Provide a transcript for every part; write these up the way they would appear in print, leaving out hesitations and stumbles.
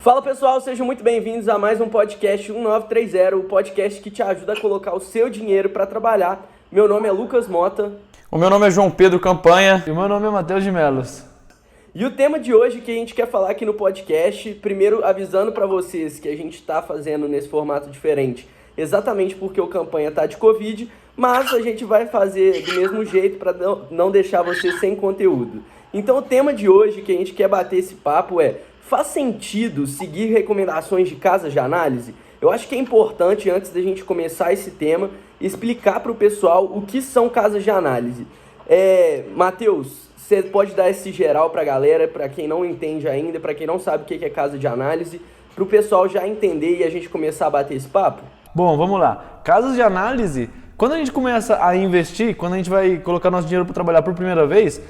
Fala pessoal, sejam muito bem-vindos a mais um podcast 1930, o podcast que te ajuda a colocar o seu dinheiro para trabalhar. Meu nome é Lucas Mota. O meu nome é João Pedro Campanha. E o meu nome é Matheus de Melos. E o tema de hoje que a gente quer falar aqui no podcast, primeiro avisando para vocês que a gente está fazendo nesse formato diferente, exatamente porque o Campanha está de Covid, mas a gente vai fazer do mesmo jeito para não deixar vocês sem conteúdo. Então o tema de hoje que a gente quer bater esse papo é: faz sentido seguir recomendações de casas de análise? Eu acho que é importante, antes da gente começar esse tema, explicar para o pessoal o que são casas de análise. Matheus, você pode dar esse geral para a galera, para quem não entende ainda, para quem não sabe o que é casa de análise, para o pessoal já entender e a gente começar a bater esse papo? Bom, vamos lá. Casas de análise, quando a gente começa a investir, quando a gente vai colocar nosso dinheiro para trabalhar por primeira vez,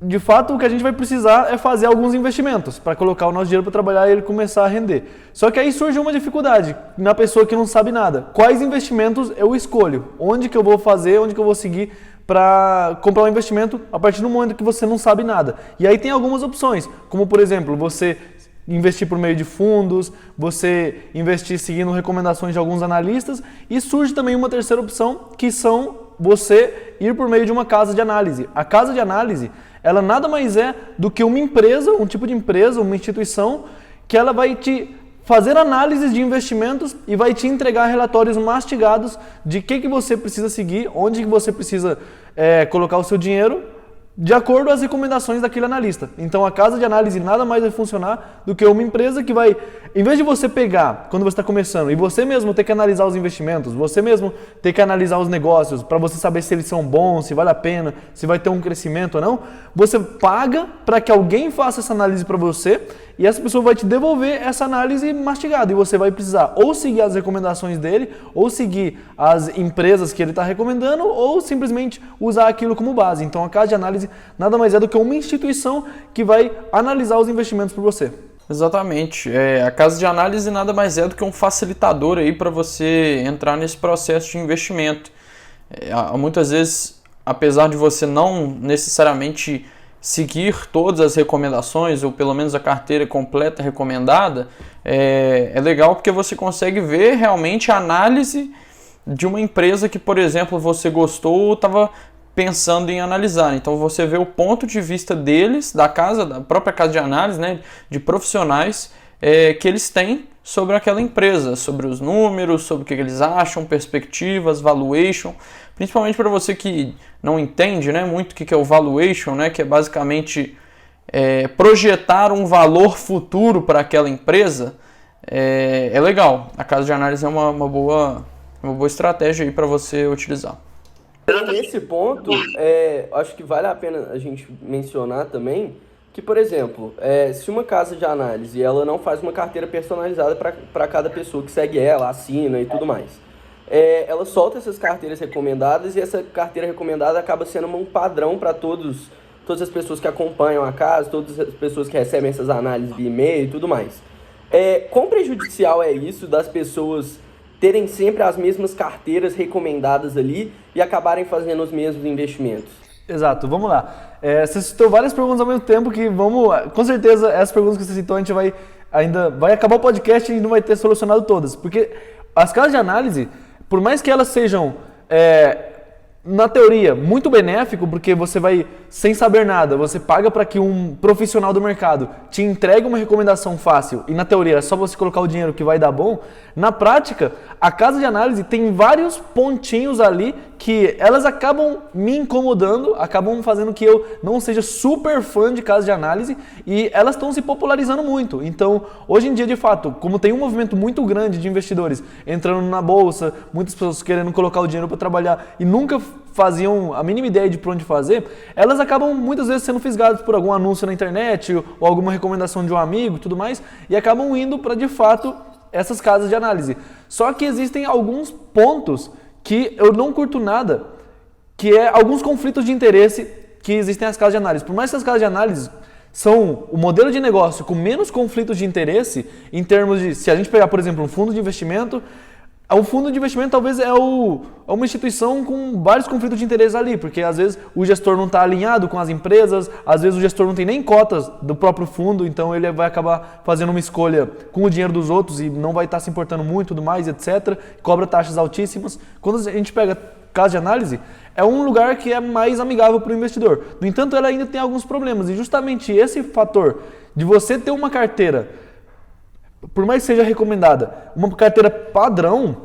de fato, o que a gente vai precisar é fazer alguns investimentos para colocar o nosso dinheiro para trabalhar e ele começar a render. Só que aí surge uma dificuldade na pessoa que não sabe nada. Quais investimentos eu escolho? Onde que eu vou fazer, onde que eu vou seguir para comprar um investimento a partir do momento que você não sabe nada? E aí tem algumas opções, como por exemplo, você investir por meio de fundos, você investir seguindo recomendações de alguns analistas, e surge também uma terceira opção, que são você ir por meio de uma casa de análise. A casa de análise, ela nada mais é do que uma empresa, um tipo de empresa, uma instituição, que ela vai te fazer análises de investimentos e vai te entregar relatórios mastigados de que você precisa seguir, onde que você precisa colocar o seu dinheiro, de acordo às recomendações daquele analista. Então a casa de análise nada mais vai funcionar do que uma empresa que vai, em vez de você pegar, quando você está começando, e você mesmo ter que analisar os investimentos, você mesmo ter que analisar os negócios, para você saber se eles são bons, se vale a pena, se vai ter um crescimento ou não, você paga para que alguém faça essa análise para você, e essa pessoa vai te devolver essa análise mastigada, e você vai precisar ou seguir as recomendações dele, ou seguir as empresas que ele está recomendando, ou simplesmente usar aquilo como base. Então a casa de análise nada mais é do que uma instituição que vai analisar os investimentos por você. Exatamente. A casa de análise nada mais é do que um facilitador aí para você entrar nesse processo de investimento. Muitas vezes, apesar de você não necessariamente seguir todas as recomendações, ou pelo menos a carteira completa recomendada, é legal porque você consegue ver realmente a análise de uma empresa que, por exemplo, você gostou ou estava pensando em analisar. Então você vê o ponto de vista deles, da própria casa de análise, né, de profissionais que eles têm sobre aquela empresa, sobre os números, sobre o que eles acham, perspectivas, valuation. Principalmente para você que não entende, né, muito o que é o valuation, né, que é basicamente projetar um valor futuro para aquela empresa. É legal. A casa de análise é uma boa estratégia para você utilizar. Nesse ponto, acho que vale a pena a gente mencionar também que, por exemplo, se uma casa de análise ela não faz uma carteira personalizada para cada pessoa que segue ela, assina e tudo mais, ela solta essas carteiras recomendadas, e essa carteira recomendada acaba sendo um padrão para todas as pessoas que acompanham a casa, todas as pessoas que recebem essas análises via e-mail e tudo mais. Quão prejudicial é isso das pessoas terem sempre as mesmas carteiras recomendadas ali e acabarem fazendo os mesmos investimentos? Exato, vamos lá. Você citou várias perguntas ao mesmo tempo que com certeza essas perguntas que você citou a gente vai acabar o podcast e não vai ter solucionado todas, porque as casas de análise, por mais que elas sejam na teoria muito benéfico, porque você vai sem saber nada, você paga para que um profissional do mercado te entregue uma recomendação fácil, e na teoria é só você colocar o dinheiro que vai dar bom. Na prática, a casa de análise tem vários pontinhos ali que elas acabam me incomodando, acabam fazendo que eu não seja super fã de casa de análise, e elas estão se popularizando muito. Então, hoje em dia, de fato, como tem um movimento muito grande de investidores entrando na bolsa, muitas pessoas querendo colocar o dinheiro para trabalhar e nunca faziam a mínima ideia de por onde fazer, elas acabam muitas vezes sendo fisgadas por algum anúncio na internet ou alguma recomendação de um amigo e tudo mais, e acabam indo para, de fato, essas casas de análise. Só que existem alguns pontos que eu não curto nada, que é alguns conflitos de interesse que existem nas casas de análise. Por mais que as casas de análise são o modelo de negócio com menos conflitos de interesse, em termos de, se a gente pegar, por exemplo, um fundo de investimento, O fundo de investimento talvez é uma instituição com vários conflitos de interesse ali, porque às vezes o gestor não está alinhado com as empresas, às vezes o gestor não tem nem cotas do próprio fundo, então ele vai acabar fazendo uma escolha com o dinheiro dos outros e não vai estar se importando muito, tudo mais, etc. Cobra taxas altíssimas. Quando a gente pega caso de análise, é um lugar que é mais amigável para o investidor. No entanto, ela ainda tem alguns problemas, e justamente esse fator de você ter uma carteira, por mais que seja recomendada, uma carteira padrão,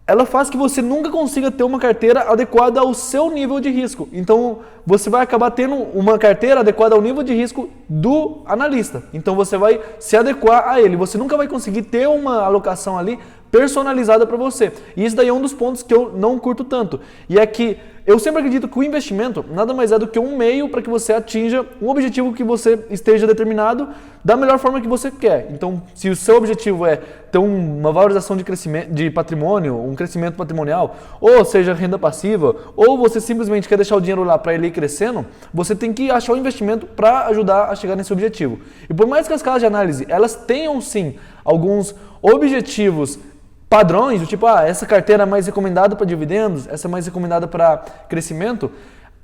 ela faz que você nunca consiga ter uma carteira adequada ao seu nível de risco. Então, você vai acabar tendo uma carteira adequada ao nível de risco do analista. Então, você vai se adequar a ele. Você nunca vai conseguir ter uma alocação ali personalizada para você. E isso daí é um dos pontos que eu não curto tanto. E é que eu sempre acredito que o investimento nada mais é do que um meio para que você atinja um objetivo que você esteja determinado da melhor forma que você quer. Então, se o seu objetivo é ter uma valorização de crescimento, de patrimônio, um crescimento patrimonial, ou seja, renda passiva, ou você simplesmente quer deixar o dinheiro lá para ele ir crescendo, você tem que achar um investimento para ajudar a chegar nesse objetivo. E por mais que as casas de análise, elas tenham sim alguns objetivos padrões, do tipo, essa carteira é mais recomendada para dividendos, essa é mais recomendada para crescimento,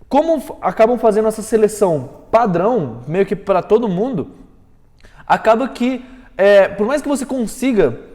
como acabam fazendo essa seleção padrão, meio que para todo mundo, acaba que, por mais que você consiga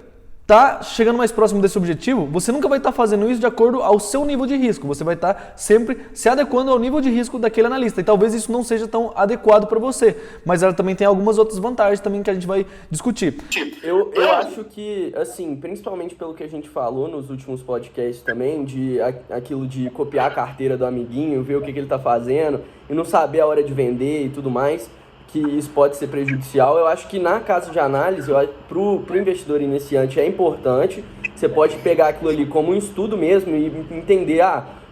estar chegando mais próximo desse objetivo, você nunca vai estar fazendo isso de acordo ao seu nível de risco, você vai estar sempre se adequando ao nível de risco daquele analista, e talvez isso não seja tão adequado para você, mas ela também tem algumas outras vantagens também que a gente vai discutir. Eu acho que, assim, principalmente pelo que a gente falou nos últimos podcasts também, de aquilo de copiar a carteira do amiguinho, ver o que ele está fazendo e não saber a hora de vender e tudo mais, que isso pode ser prejudicial. Eu acho que na casa de análise, para o investidor iniciante é importante. Você pode pegar aquilo ali como um estudo mesmo e entender,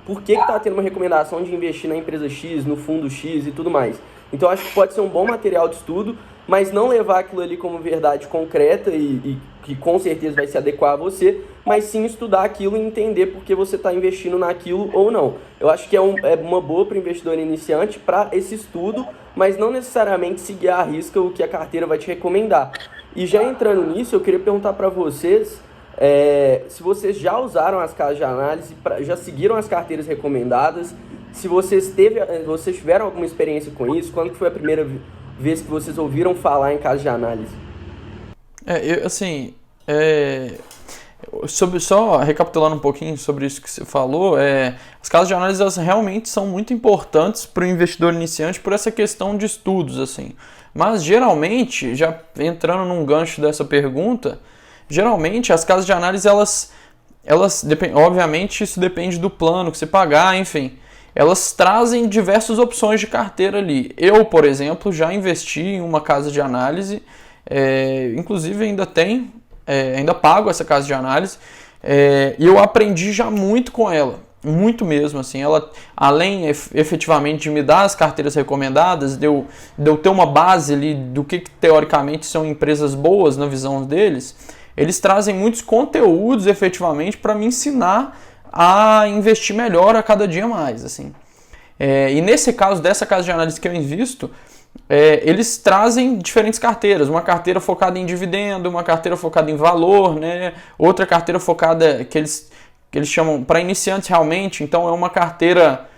por que está tendo uma recomendação de investir na empresa X, no fundo X e tudo mais. Então acho que pode ser um bom material de estudo, mas não levar aquilo ali como verdade concreta e que com certeza vai se adequar a você, mas sim estudar aquilo e entender por que você está investindo naquilo ou não. Eu acho que é uma boa para o investidor iniciante para esse estudo, mas não necessariamente seguir à risca o que a carteira vai te recomendar. E já entrando nisso, eu queria perguntar para vocês se vocês já usaram as casas de análise, já seguiram as carteiras recomendadas, se vocês tiveram alguma experiência com isso, quando foi a primeira vez que vocês ouviram falar em casas de análise? Só recapitulando um pouquinho sobre isso que você falou, as casas de análise elas realmente são muito importantes para o investidor iniciante por essa questão de estudos, assim. Mas geralmente, já entrando num gancho dessa pergunta, geralmente as casas de análise elas obviamente isso depende do plano que você pagar, enfim, elas trazem diversas opções de carteira ali. Eu, por exemplo, já investi em uma casa de análise, inclusive ainda pago essa casa de análise, e eu aprendi já muito com ela, muito mesmo, assim, ela, além efetivamente de me dar as carteiras recomendadas, de eu ter uma base ali do que teoricamente são empresas boas na visão deles, eles trazem muitos conteúdos efetivamente para me ensinar a investir melhor a cada dia mais, assim. E nesse caso dessa casa de análise que eu invisto, eles trazem diferentes carteiras, uma carteira focada em dividendo, uma carteira focada em valor, né? Outra carteira focada que eles chamam para iniciantes realmente, então é uma carteira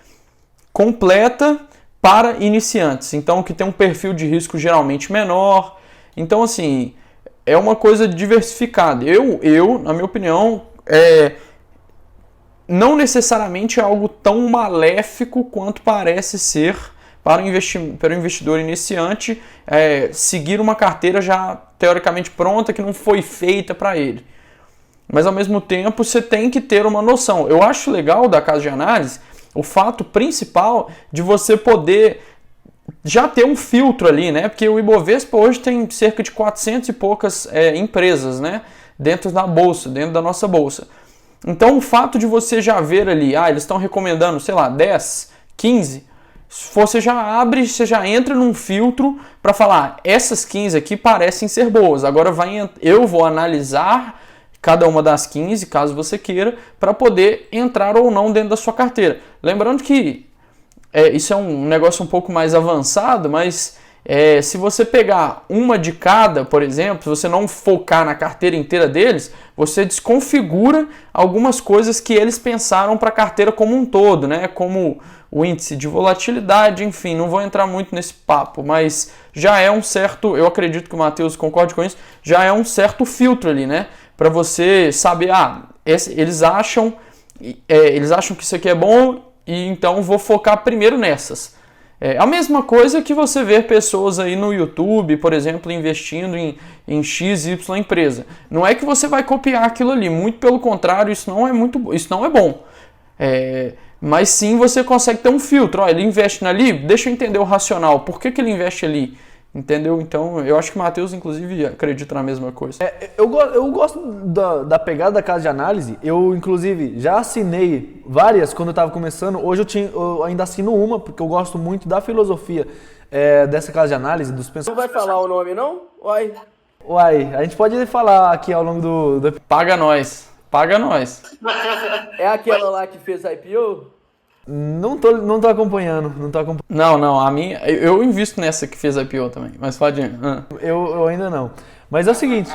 completa para iniciantes, então que tem um perfil de risco geralmente menor, então assim, é uma coisa diversificada. Eu na minha opinião, não necessariamente é algo tão maléfico quanto parece ser para o investidor iniciante seguir uma carteira já teoricamente pronta que não foi feita para ele. Mas ao mesmo tempo você tem que ter uma noção. Eu acho legal da casa de análise o fato principal de você poder já ter um filtro ali, né? Porque o Ibovespa hoje tem cerca de 400 e poucas empresas, né? Dentro da bolsa, dentro da nossa bolsa. Então o fato de você já ver ali, eles estão recomendando, sei lá, 10, 15, você já abre, você já entra num filtro para falar, essas 15 aqui parecem ser boas, agora eu vou analisar cada uma das 15, caso você queira, para poder entrar ou não dentro da sua carteira. Lembrando que isso é um negócio um pouco mais avançado, mas Se você pegar uma de cada, por exemplo, se você não focar na carteira inteira deles, você desconfigura algumas coisas que eles pensaram para a carteira como um todo, né? Como o índice de volatilidade, enfim, não vou entrar muito nesse papo, mas já é um certo, eu acredito que o Matheus concorde com isso, já é um certo filtro ali, né? Para você saber, eles acham que isso aqui é bom e então vou focar primeiro nessas. É a mesma coisa que você ver pessoas aí no YouTube, por exemplo, investindo em XY empresa. Não é que você vai copiar aquilo ali, muito pelo contrário, isso não é bom. Mas sim você consegue ter um filtro. Ele investe ali, deixa eu entender o racional, por que ele investe ali? Entendeu? Então, eu acho que o Matheus, inclusive, acredita na mesma coisa. Eu gosto da pegada da casa de análise. Eu, inclusive, já assinei várias quando eu estava começando. Hoje eu ainda assino uma, porque eu gosto muito da filosofia dessa casa de análise, dos pensamentos. Não vai falar o nome, não? Uai, a gente pode falar aqui ao longo do... Paga nós. É aquela lá que fez IPO? Não tô acompanhando. Não, a minha... Eu invisto nessa que fez IPO também, mas fala adiante. Eu ainda não. Mas é o seguinte,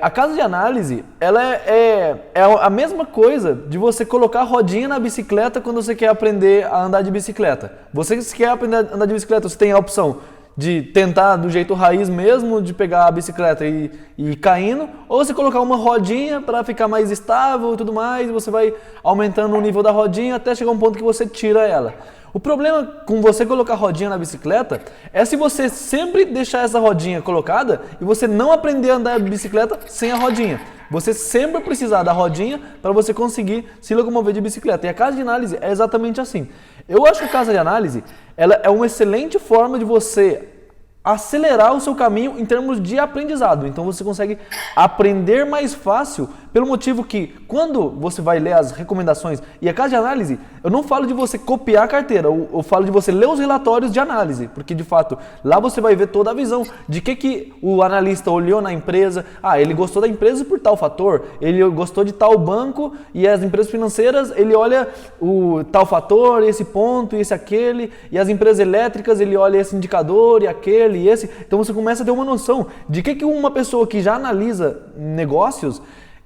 a casa de análise, ela é a mesma coisa de você colocar a rodinha na bicicleta quando você quer aprender a andar de bicicleta. Você quer aprender a andar de bicicleta, você tem a opção de tentar do jeito raiz mesmo, de pegar a bicicleta e ir caindo, ou você colocar uma rodinha para ficar mais estável e tudo mais, e você vai aumentando o nível da rodinha até chegar um ponto que você tira ela. O problema com você colocar a rodinha na bicicleta é se você sempre deixar essa rodinha colocada e você não aprender a andar de bicicleta sem a rodinha. Você sempre precisar da rodinha para você conseguir se locomover de bicicleta. E a casa de análise é exatamente assim. Eu acho que a casa de análise ela é uma excelente forma de você acelerar o seu caminho em termos de aprendizado. Então você consegue aprender mais fácil pelo motivo que quando você vai ler as recomendações e a casa de análise, eu não falo de você copiar a carteira, eu falo de você ler os relatórios de análise, porque de fato lá você vai ver toda a visão de que o analista olhou na empresa, ele gostou da empresa por tal fator, ele gostou de tal banco e as empresas financeiras, ele olha o tal fator, esse ponto e esse aquele, e as empresas elétricas, ele olha esse indicador e aquele e esse. Então você começa a ter uma noção de que uma pessoa que já analisa negócios,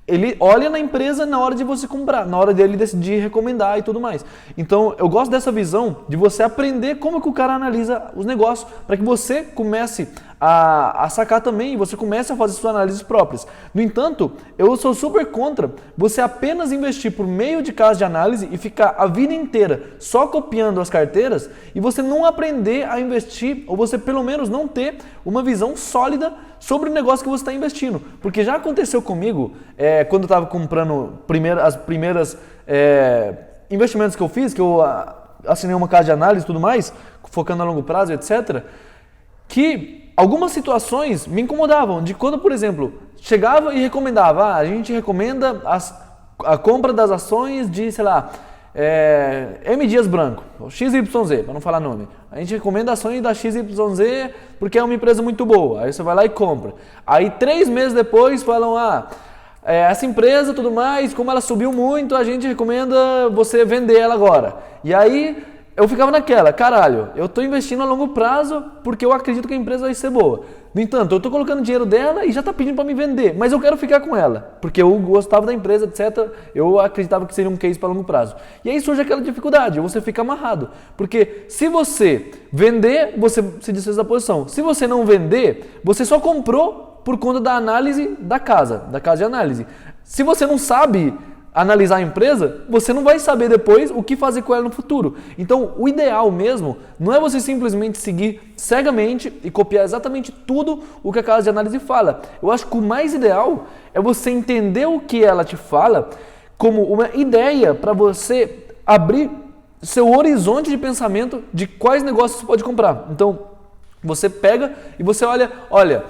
ele olha na empresa na hora de você comprar, na hora dele decidir recomendar e tudo mais. Então, eu gosto dessa visão de você aprender como que o cara analisa os negócios, para que você comece a sacar também e você comece a fazer suas análises próprias. No entanto, eu sou super contra você apenas investir por meio de casa de análise e ficar a vida inteira só copiando as carteiras e você não aprender a investir, ou você pelo menos não ter uma visão sólida sobre o negócio que você está investindo. Porque já aconteceu comigo, quando eu estava comprando as primeiras investimentos que eu fiz, que eu assinei uma casa de análise e tudo mais, focando a longo prazo, etc., que algumas situações me incomodavam, de quando, por exemplo, chegava e recomendava, a gente recomenda a compra das ações de, sei lá, M. Dias Branco, XYZ, para não falar nome. A gente recomenda ações da XYZ porque é uma empresa muito boa. Aí você vai lá e compra. Aí 3 meses depois falam, essa empresa tudo mais, como ela subiu muito, a gente recomenda você vender ela agora. E aí eu ficava naquela, caralho, eu estou investindo a longo prazo porque eu acredito que a empresa vai ser boa. No entanto, eu estou colocando dinheiro dela e já está pedindo para me vender, mas eu quero ficar com ela, porque eu gostava da empresa, etc. Eu acreditava que seria um case para longo prazo. E aí surge aquela dificuldade, você fica amarrado. Porque se você vender, você se desfez da posição. Se você não vender, você só comprou por conta da análise da casa de análise. Se você não sabe analisar a empresa, você não vai saber depois o que fazer com ela no futuro. Então, o ideal mesmo não é você simplesmente seguir cegamente e copiar exatamente tudo o que a casa de análise fala. Eu acho que o mais ideal é você entender o que ela te fala como uma ideia para você abrir seu horizonte de pensamento de quais negócios você pode comprar. Então, você pega e você olha,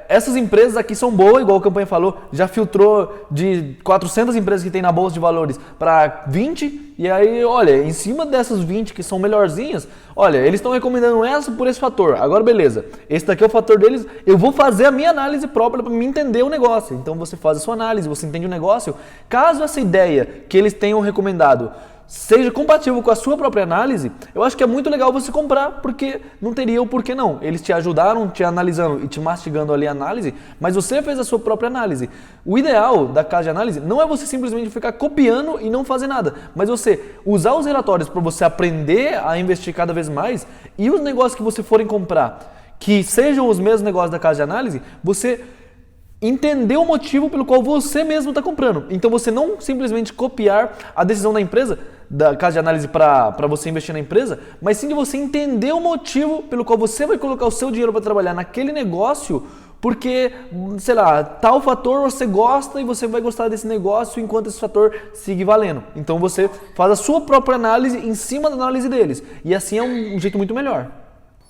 essas empresas aqui são boas, igual a campanha falou, já filtrou de 400 empresas que tem na Bolsa de Valores para 20, e aí, em cima dessas 20 que são melhorzinhas, eles estão recomendando essa por esse fator. Agora, beleza, esse daqui é o fator deles, eu vou fazer a minha análise própria para me entender o negócio. Então, você faz a sua análise, você entende o negócio. Caso essa ideia que eles tenham recomendado seja compatível com a sua própria análise, eu acho que é muito legal você comprar, porque não teria o porquê não. Eles te ajudaram, te analisando e te mastigando ali a análise, mas você fez a sua própria análise. O ideal da casa de análise não é você simplesmente ficar copiando e não fazer nada, mas você usar os relatórios para você aprender a investir cada vez mais, e os negócios que você forem comprar, que sejam os mesmos negócios da casa de análise, você entender o motivo pelo qual você mesmo está comprando. Então você não simplesmente copiar a decisão da empresa, da casa de análise para você investir na empresa, mas sim de você entender o motivo pelo qual você vai colocar o seu dinheiro para trabalhar naquele negócio, porque, sei lá, tal fator você gosta e você vai gostar desse negócio enquanto esse fator siga valendo. Então você faz a sua própria análise em cima da análise deles. E assim é um jeito muito melhor.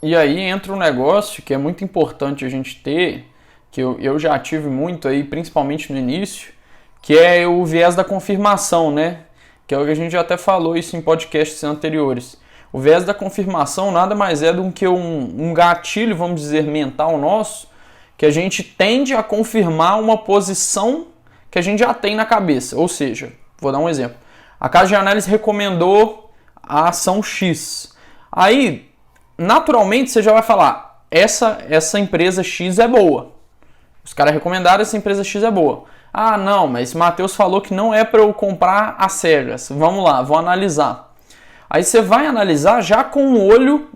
E aí entra um negócio que é muito importante a gente ter, que eu já tive muito aí, principalmente no início, que é o viés da confirmação, né? Que é o que a gente já até falou isso em podcasts anteriores. O viés da confirmação nada mais é do que um gatilho, vamos dizer, mental nosso, que a gente tende a confirmar uma posição que a gente já tem na cabeça. Ou seja, vou dar um exemplo. A casa de análise recomendou a ação X. Aí, naturalmente, você já vai falar, essa empresa X é boa. Os caras recomendaram, essa empresa X é boa. Ah, não, mas Matheus falou que não é para eu comprar às cegas. Vamos lá, vou analisar. Aí você vai analisar já com o olho,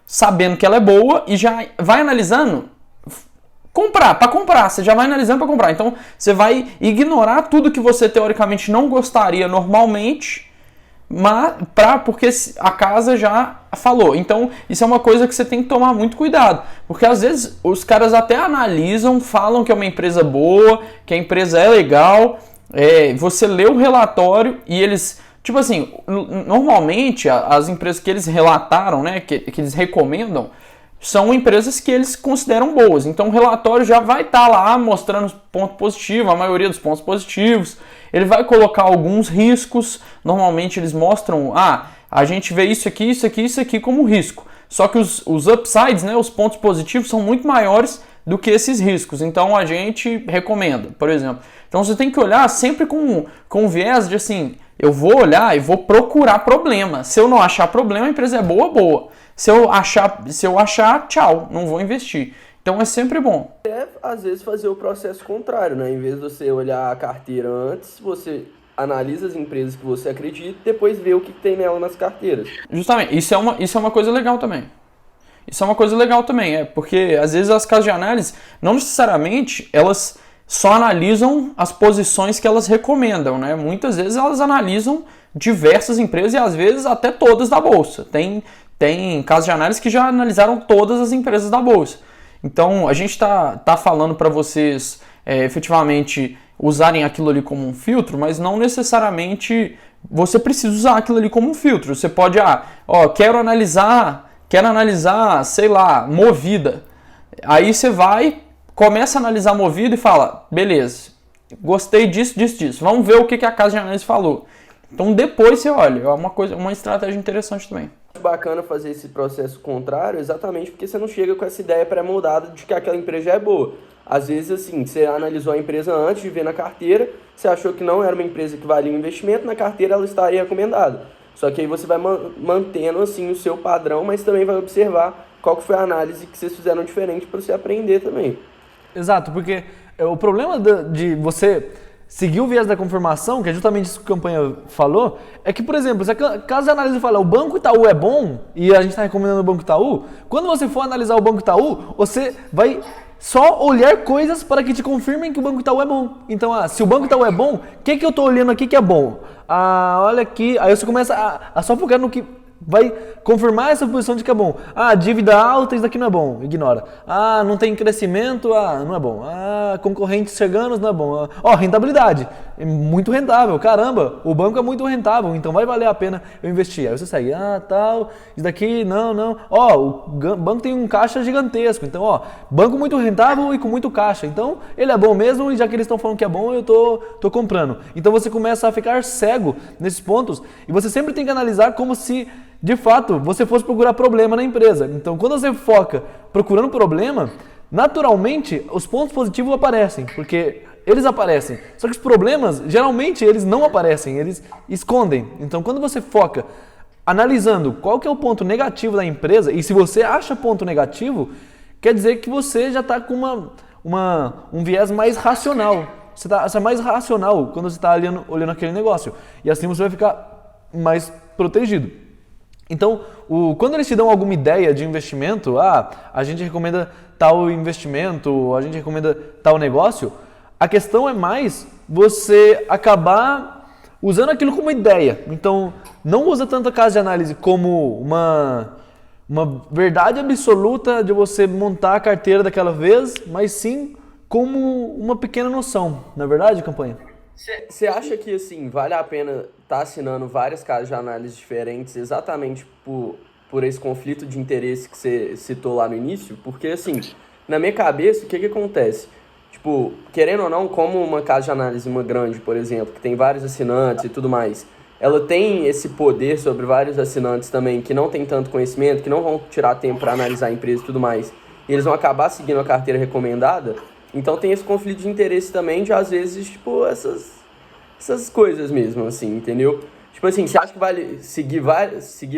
sabendo que ela é boa, e já vai analisando para comprar. Você já vai analisando para comprar. Então, você vai ignorar tudo que você teoricamente não gostaria normalmente, porque a casa já falou. Então, isso é uma coisa que você tem que tomar muito cuidado. Porque às vezes os caras até analisam, falam que é uma empresa boa, que a empresa é legal. Você lê o relatório e eles... Tipo assim, normalmente as empresas que eles relataram, né, que eles recomendam, são empresas que eles consideram boas. Então o relatório já vai estar lá mostrando os pontos positivos, a maioria dos pontos positivos. Ele vai colocar alguns riscos. Normalmente eles mostram, a gente vê isso aqui como risco. Só que os upsides, né, os pontos positivos, são muito maiores do que esses riscos. Então a gente recomenda, por exemplo. Então você tem que olhar sempre com viés de assim, eu vou olhar e vou procurar problema. Se eu não achar problema, a empresa é boa. Se eu achar, tchau, não vou investir. Então é sempre bom. Às vezes fazer o processo contrário, né? Em vez de você olhar a carteira antes, você analisa as empresas que você acredita e depois vê o que tem nela nas carteiras. Justamente, isso é uma coisa legal também. Porque às vezes as casas de análise, não necessariamente, elas só analisam as posições que elas recomendam, né? Muitas vezes elas analisam diversas empresas e às vezes até todas da bolsa. Tem casas de análise que já analisaram todas as empresas da bolsa. Então, a gente tá falando para vocês efetivamente usarem aquilo ali como um filtro, mas não necessariamente você precisa usar aquilo ali como um filtro. Você pode, quero analisar, sei lá, Movida. Aí você começa a analisar Movida e fala, beleza, gostei disso. Vamos ver o que a casa de análise falou. Então, depois você olha, é uma estratégia interessante também. Bacana fazer esse processo contrário exatamente porque você não chega com essa ideia pré-moldada de que aquela empresa já é boa. Às vezes, assim, você analisou a empresa antes de ver na carteira, você achou que não era uma empresa que valia o investimento, na carteira ela estaria recomendada. Só que aí você vai mantendo, assim, o seu padrão, mas também vai observar qual que foi a análise que vocês fizeram diferente para você aprender também. Exato, porque o problema de você seguir o viés da confirmação, que é justamente isso que a campanha falou, é que, por exemplo, se a casa de análise fala o Banco Itaú é bom e a gente está recomendando o Banco Itaú, quando você for analisar o Banco Itaú, você vai só olhar coisas para que te confirmem que o Banco Itaú é bom. Então, se o Banco Itaú é bom, o que eu estou olhando aqui que é bom? Olha aqui, aí você começa a só focar no que vai confirmar essa posição de que é bom. Dívida alta, isso daqui não é bom, ignora. Não tem crescimento, não é bom. Concorrentes chegando, não é bom. Rentabilidade, é muito rentável, caramba, o banco é muito rentável, então vai valer a pena eu investir. Aí você segue, tal, isso daqui, não. O banco tem um caixa gigantesco, então, banco muito rentável e com muito caixa, então ele é bom mesmo e já que eles estão falando que é bom, eu tô comprando. Então você começa a ficar cego nesses pontos e você sempre tem que analisar como se de fato, você fosse procurar problema na empresa. Então, quando você foca procurando problema, naturalmente, os pontos positivos aparecem, porque eles aparecem. Só que os problemas, geralmente, eles não aparecem, eles escondem. Então, quando você foca analisando qual que é o ponto negativo da empresa, e se você acha ponto negativo, quer dizer que você já está com um viés mais racional. Você é mais racional quando você está olhando aquele negócio. E assim você vai ficar mais protegido. Então, quando eles te dão alguma ideia de investimento, a gente recomenda tal investimento, a gente recomenda tal negócio, a questão é mais você acabar usando aquilo como ideia. Então, não usa tanto a casa de análise como uma verdade absoluta de você montar a carteira daquela vez, mas sim como uma pequena noção. Não é verdade, campanha? Você acha que, assim, vale a pena estar assinando várias casas de análise diferentes exatamente por esse conflito de interesse que você citou lá no início? Porque, assim, na minha cabeça, o que acontece? Tipo, querendo ou não, como uma casa de análise, uma grande, por exemplo, que tem vários assinantes e tudo mais, ela tem esse poder sobre vários assinantes também que não tem tanto conhecimento, que não vão tirar tempo para analisar a empresa e tudo mais, e eles vão acabar seguindo a carteira recomendada. Então tem esse conflito de interesse também de, às vezes, tipo, essas coisas mesmo, assim, entendeu? Tipo assim, você acha que vale seguir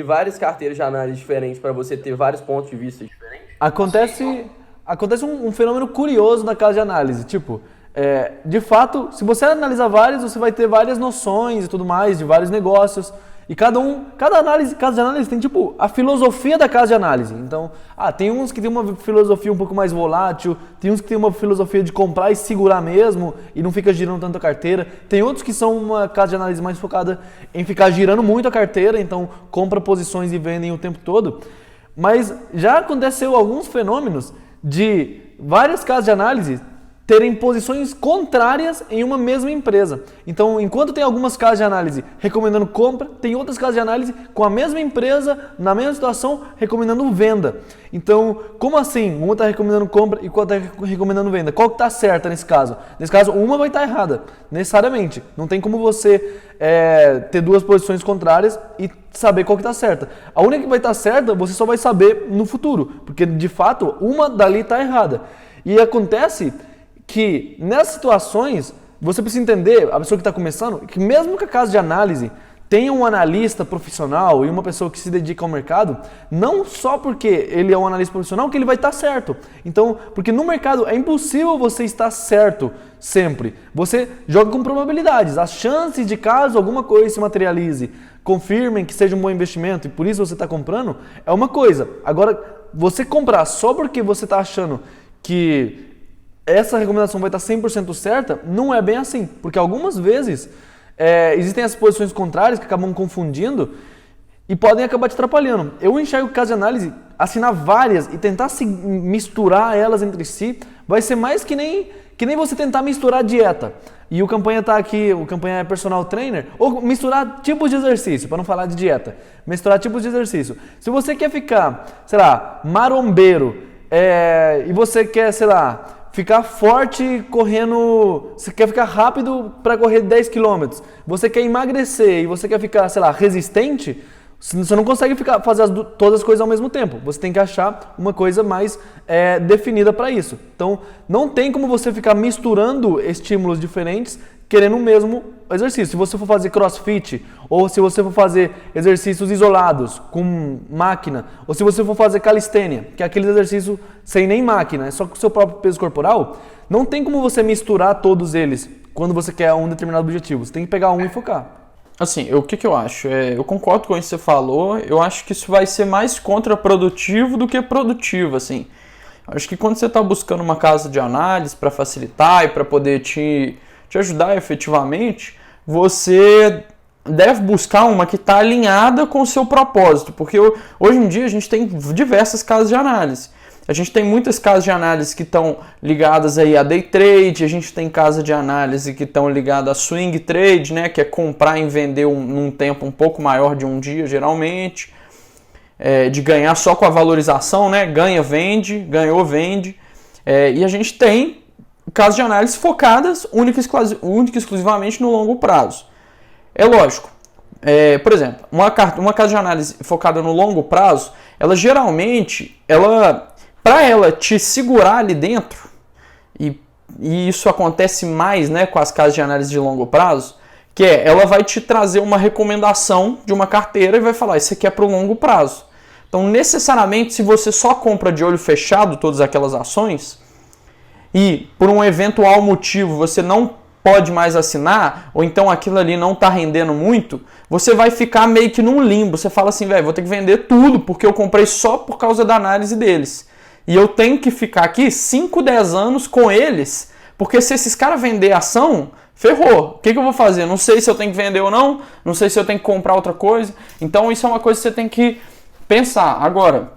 várias carteiras de análise diferentes para você ter vários pontos de vista diferentes? Acontece um fenômeno curioso na casa de análise, tipo, de fato, se você analisar vários, você vai ter várias noções e tudo mais, de vários negócios, e cada casa de análise tem tipo a filosofia da casa de análise. Então, tem uns que tem uma filosofia um pouco mais volátil, tem uns que tem uma filosofia de comprar e segurar mesmo, e não fica girando tanto a carteira, tem outros que são uma casa de análise mais focada em ficar girando muito a carteira, então compra posições e vendem o tempo todo. Mas já aconteceu alguns fenômenos de várias casas de análise terem posições contrárias em uma mesma empresa. Então, enquanto tem algumas casas de análise recomendando compra, tem outras casas de análise com a mesma empresa, na mesma situação, recomendando venda. Então, como assim? Uma está recomendando compra e outra está recomendando venda. Qual que está certa nesse caso? Nesse caso, uma vai estar errada, necessariamente. Não tem como você ter duas posições contrárias e saber qual que está certa. A única que vai estar certa, você só vai saber no futuro, porque, de fato, uma dali está errada. E acontece que nessas situações, você precisa entender, a pessoa que está começando, que mesmo que a casa de análise tenha um analista profissional e uma pessoa que se dedica ao mercado, não só porque ele é um analista profissional que ele vai estar certo. Então, porque no mercado é impossível você estar certo sempre. Você joga com probabilidades. As chances de caso alguma coisa se materialize, confirmem que seja um bom investimento e por isso você está comprando, é uma coisa. Agora, você comprar só porque você está achando que essa recomendação vai estar 100% certa, não é bem assim, porque algumas vezes existem as posições contrárias que acabam confundindo e podem acabar te atrapalhando. Eu enxergo que, caso de análise, assinar várias e tentar misturar elas entre si vai ser mais que nem você tentar misturar dieta. E o campanha está aqui, o campanha é personal trainer, ou misturar tipos de exercício, para não falar de dieta, misturar tipos de exercício. Se você quer ficar, sei lá, marombeiro, e você quer, sei lá, ficar forte correndo, você quer ficar rápido para correr 10 km, você quer emagrecer e você quer ficar, sei lá, resistente, você não consegue fazer todas as coisas ao mesmo tempo. Você tem que achar uma coisa mais definida para isso. Então, não tem como você ficar misturando estímulos diferentes querendo o mesmo exercício. Se você for fazer crossfit, ou se você for fazer exercícios isolados com máquina, ou se você for fazer calistênia, que é aquele exercício sem nem máquina, é só com o seu próprio peso corporal, não tem como você misturar todos eles quando você quer um determinado objetivo. Você tem que pegar um e focar. Assim, o que eu acho? Eu concordo com o que você falou, eu acho que isso vai ser mais contraprodutivo do que produtivo, assim. Acho que quando você está buscando uma casa de análise para facilitar e para poder te ajudar efetivamente, você deve buscar uma que está alinhada com o seu propósito, porque hoje em dia a gente tem diversas casas de análise. A gente tem muitas casas de análise que estão ligadas aí a day trade, a gente tem casa de análise que estão ligadas a swing trade, né, que é comprar e vender num tempo um pouco maior de um dia, geralmente, de ganhar só com a valorização, né, ganha, vende, ganhou, vende, e a gente tem casas de análise focadas única e exclusivamente no longo prazo. É lógico, por exemplo, uma casa de análise focada no longo prazo, ela geralmente, para ela te segurar ali dentro e e isso acontece mais, né, com as casas de análise de longo prazo, que ela vai te trazer uma recomendação de uma carteira e vai falar, isso aqui é para o longo prazo. Então, necessariamente, se você só compra de olho fechado todas aquelas ações e por um eventual motivo você não pode mais assinar, ou então aquilo ali não está rendendo muito, você vai ficar meio que num limbo. Você fala assim, velho, vou ter que vender tudo porque eu comprei só por causa da análise deles. E eu tenho que ficar aqui 5, 10 anos com eles, porque se esses caras vender ação, ferrou. O que eu vou fazer? Não sei se eu tenho que vender ou não sei se eu tenho que comprar outra coisa. Então isso é uma coisa que você tem que pensar. Agora,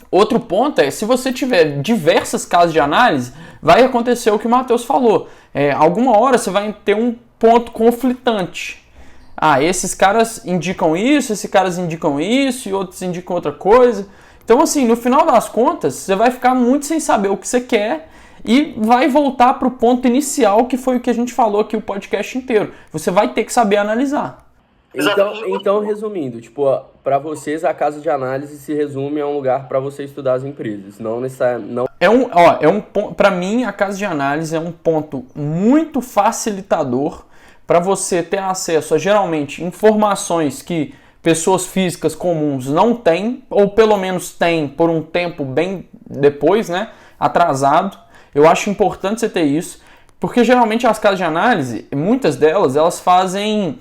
outro ponto é, se você tiver diversas casas de análise, vai acontecer o que o Matheus falou. Alguma hora você vai ter um ponto conflitante. Esses caras indicam isso, esses caras indicam isso, e outros indicam outra coisa. Então, assim, no final das contas, você vai ficar muito sem saber o que você quer e vai voltar para o ponto inicial, que foi o que a gente falou aqui o podcast inteiro. Você vai ter que saber analisar. Então, resumindo, para vocês a casa de análise se resume a um lugar para você estudar as empresas, não necessariamente. Para mim a casa de análise é um ponto muito facilitador para você ter acesso a geralmente informações que pessoas físicas comuns não têm, ou pelo menos têm por um tempo bem depois, né, atrasado. Eu acho importante você ter isso, porque geralmente as casas de análise, muitas delas, elas fazem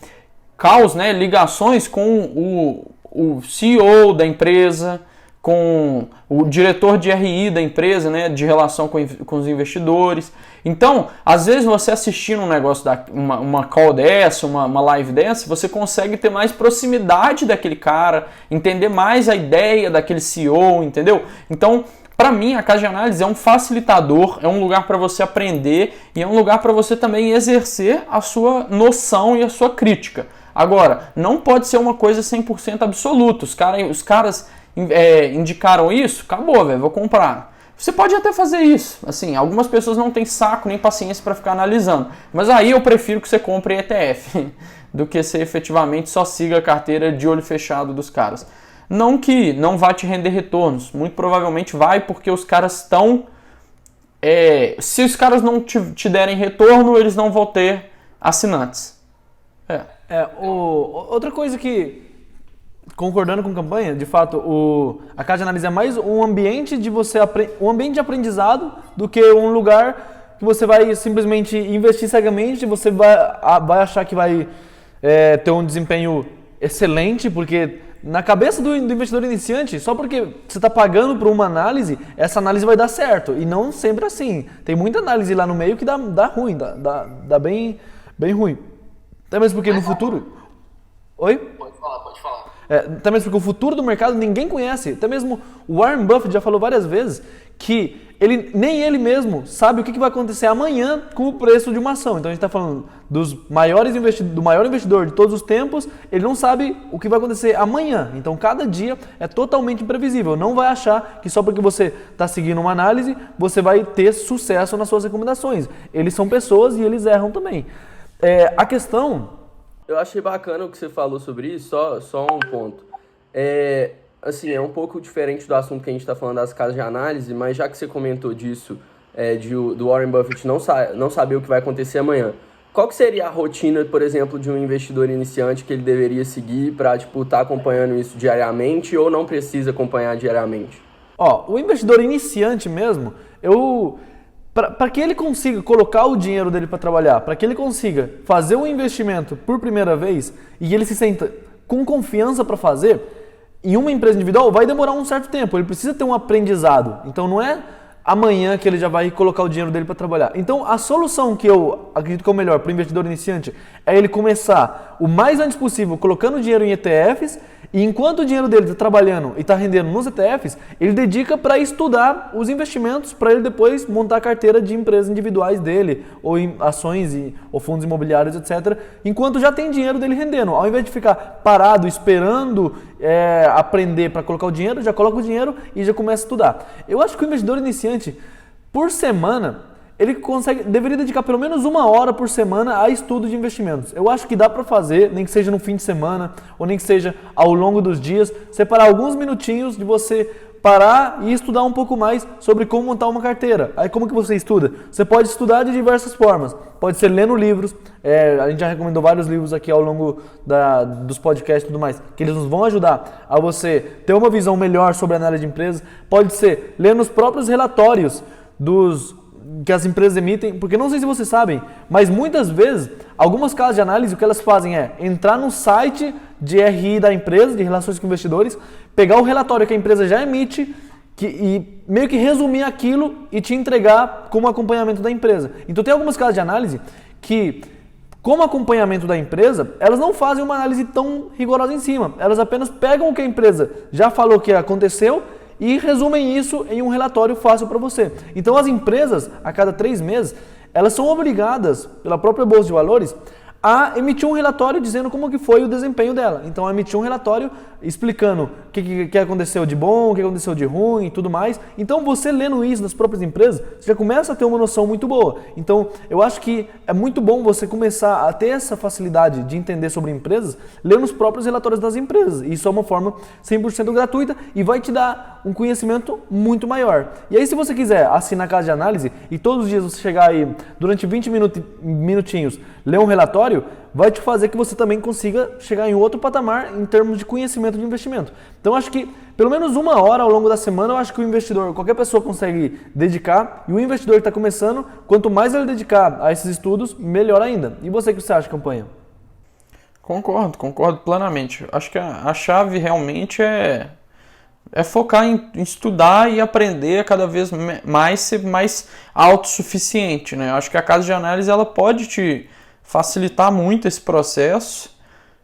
calls, né, ligações com o CEO da empresa, com o diretor de RI da empresa, né, de relação com os investidores. Então, às vezes você assistindo um negócio, uma call dessa, uma live dessa, você consegue ter mais proximidade daquele cara, entender mais a ideia daquele CEO, entendeu? Então, para mim, a casa de análise é um facilitador, é um lugar para você aprender e é um lugar para você também exercer a sua noção e a sua crítica. Agora, não pode ser uma coisa 100% absoluta. Os caras indicaram isso, acabou, velho, vou comprar. Você pode até fazer isso. Assim, algumas pessoas não têm saco nem paciência para ficar analisando. Mas aí eu prefiro que você compre ETF do que você efetivamente só siga a carteira de olho fechado dos caras. Não que não vá te render retornos. Muito provavelmente vai, porque os caras estão... se os caras não te derem retorno, eles não vão ter assinantes. Outra coisa que, concordando com a campanha, de fato, a casa de análise é mais um ambiente um ambiente de aprendizado do que um lugar que você vai simplesmente investir cegamente, você vai achar que vai ter um desempenho excelente, porque na cabeça do investidor iniciante, só porque você está pagando por uma análise, essa análise vai dar certo, e não sempre assim. Tem muita análise lá no meio que dá ruim, dá bem ruim. Até mesmo porque no futuro... Oi? Pode falar. Até mesmo porque o futuro do mercado ninguém conhece. Até mesmo o Warren Buffett já falou várias vezes que nem ele mesmo sabe o que vai acontecer amanhã com o preço de uma ação. Então a gente está falando do maior investidor de todos os tempos, ele não sabe o que vai acontecer amanhã. Então cada dia é totalmente imprevisível. Não vai achar que só porque você está seguindo uma análise, você vai ter sucesso nas suas recomendações. Eles são pessoas e eles erram também. A questão... Eu achei bacana o que você falou sobre isso, só um ponto. Assim, é um pouco diferente do assunto que a gente está falando das casas de análise, mas já que você comentou disso, do Warren Buffett não saber o que vai acontecer amanhã, qual que seria a rotina, por exemplo, de um investidor iniciante que ele deveria seguir para estar acompanhando isso diariamente ou não precisa acompanhar diariamente? O investidor iniciante mesmo, para que ele consiga colocar o dinheiro dele para trabalhar, para que ele consiga fazer um investimento por primeira vez e ele se sinta com confiança para fazer, em uma empresa individual vai demorar um certo tempo, ele precisa ter um aprendizado. Então não é amanhã que ele já vai colocar o dinheiro dele para trabalhar. Então a solução que eu acredito que é o melhor para o investidor iniciante é ele começar o mais antes possível colocando dinheiro em ETFs, e enquanto o dinheiro dele está trabalhando e está rendendo nos ETFs, ele dedica para estudar os investimentos para ele depois montar a carteira de empresas individuais dele, ou em ações ou fundos imobiliários, etc. Enquanto já tem dinheiro dele rendendo. Ao invés de ficar parado esperando aprender para colocar o dinheiro, já coloca o dinheiro e já começa a estudar. Eu acho que o investidor iniciante, por semana, ele deveria dedicar pelo menos 1 hora por semana a estudo de investimentos. Eu acho que dá para fazer, nem que seja no fim de semana, ou nem que seja ao longo dos dias, separar alguns minutinhos de você parar e estudar um pouco mais sobre como montar uma carteira. Aí como que você estuda? Você pode estudar de diversas formas. Pode ser lendo livros, a gente já recomendou vários livros aqui ao longo dos podcasts e tudo mais, que eles nos vão ajudar a você ter uma visão melhor sobre a análise de empresas. Pode ser lendo os próprios relatórios que as empresas emitem, porque não sei se vocês sabem, mas muitas vezes, algumas casas de análise, o que elas fazem é entrar no site de RI da empresa, de Relações com Investidores, pegar o relatório que a empresa já emite e meio que resumir aquilo e te entregar como acompanhamento da empresa. Então tem algumas casas de análise que, como acompanhamento da empresa, elas não fazem uma análise tão rigorosa em cima. Elas apenas pegam o que a empresa já falou que aconteceu e resumem isso em um relatório fácil para você. Então as empresas, a cada 3 meses, elas são obrigadas, pela própria Bolsa de Valores, a emitir um relatório dizendo como que foi o desempenho dela. Então, emitir um relatório explicando o que aconteceu de bom, o que aconteceu de ruim e tudo mais. Então, você lendo isso nas próprias empresas, você já começa a ter uma noção muito boa. Então, eu acho que é muito bom você começar a ter essa facilidade de entender sobre empresas, lendo os próprios relatórios das empresas. Isso é uma forma 100% gratuita e vai te dar um conhecimento muito maior. E aí, se você quiser assinar a casa de análise e todos os dias você chegar aí, durante 20 minutinhos, ler um relatório, vai te fazer que você também consiga chegar em outro patamar em termos de conhecimento de investimento. Então, acho que pelo menos 1 hora ao longo da semana, eu acho que o investidor, qualquer pessoa consegue dedicar, e o investidor que está começando, quanto mais ele dedicar a esses estudos, melhor ainda. E você, o que você acha, campanha? Concordo plenamente. Acho que a chave realmente é focar em estudar e aprender a cada vez mais, ser mais autossuficiente, né? Acho que a casa de análise ela pode te facilitar muito esse processo,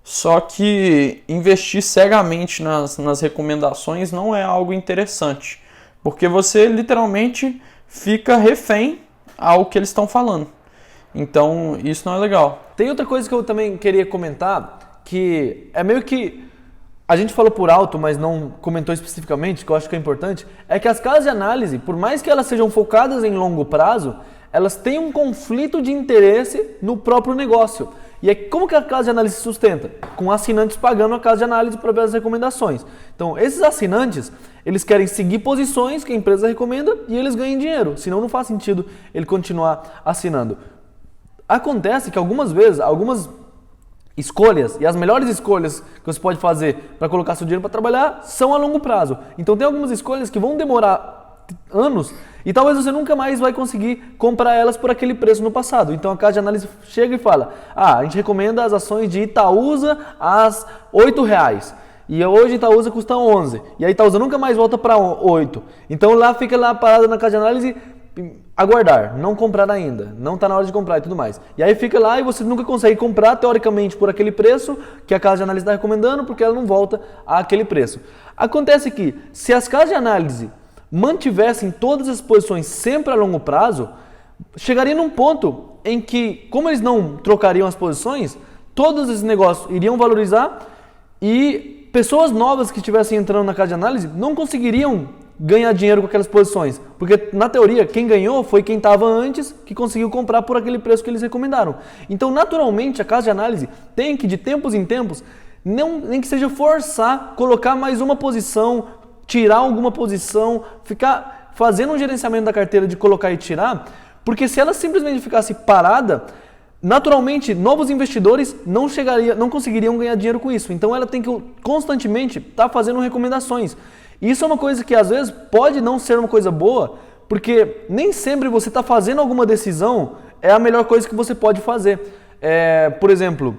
só que investir cegamente nas recomendações não é algo interessante, porque você literalmente fica refém ao que eles estão falando. Então, isso não é legal. Tem outra coisa que eu também queria comentar, que é meio que a gente falou por alto, mas não comentou especificamente, que eu acho que é importante, é que as casas de análise, por mais que elas sejam focadas em longo prazo, elas têm um conflito de interesse no próprio negócio. E aí, como que a casa de análise se sustenta? Com assinantes pagando a casa de análise para ver as recomendações. Então, esses assinantes, eles querem seguir posições que a empresa recomenda e eles ganham dinheiro. Senão, não faz sentido ele continuar assinando. Acontece que algumas vezes, algumas escolhas, e as melhores escolhas que você pode fazer para colocar seu dinheiro para trabalhar são a longo prazo. Então, tem algumas escolhas que vão demorar anos e talvez você nunca mais vai conseguir comprar elas por aquele preço no passado. Então a casa de análise chega e fala: a gente recomenda as ações de Itaúsa às R$8 e hoje Itaúsa custa 11 e a Itaúsa nunca mais volta para 8. Então lá fica lá parada na casa de análise, aguardar, não comprar ainda, não está na hora de comprar e tudo mais. E aí fica lá e você nunca consegue comprar teoricamente por aquele preço que a casa de análise está recomendando, porque ela não volta àquele preço. Acontece que se as casas de análise mantivessem todas as posições sempre a longo prazo, chegaria num ponto em que, como eles não trocariam as posições, todos esses negócios iriam valorizar e pessoas novas que estivessem entrando na casa de análise não conseguiriam ganhar dinheiro com aquelas posições, porque na teoria quem ganhou foi quem estava antes, que conseguiu comprar por aquele preço que eles recomendaram. Então, naturalmente, a casa de análise tem que, de tempos em tempos, nem que seja forçar, colocar mais uma posição, tirar alguma posição, ficar fazendo um gerenciamento da carteira de colocar e tirar, porque se ela simplesmente ficasse parada, naturalmente novos investidores não conseguiriam ganhar dinheiro com isso. Então ela tem que constantemente estar fazendo recomendações. E isso é uma coisa que às vezes pode não ser uma coisa boa, porque nem sempre você está fazendo alguma decisão é a melhor coisa que você pode fazer. Por exemplo,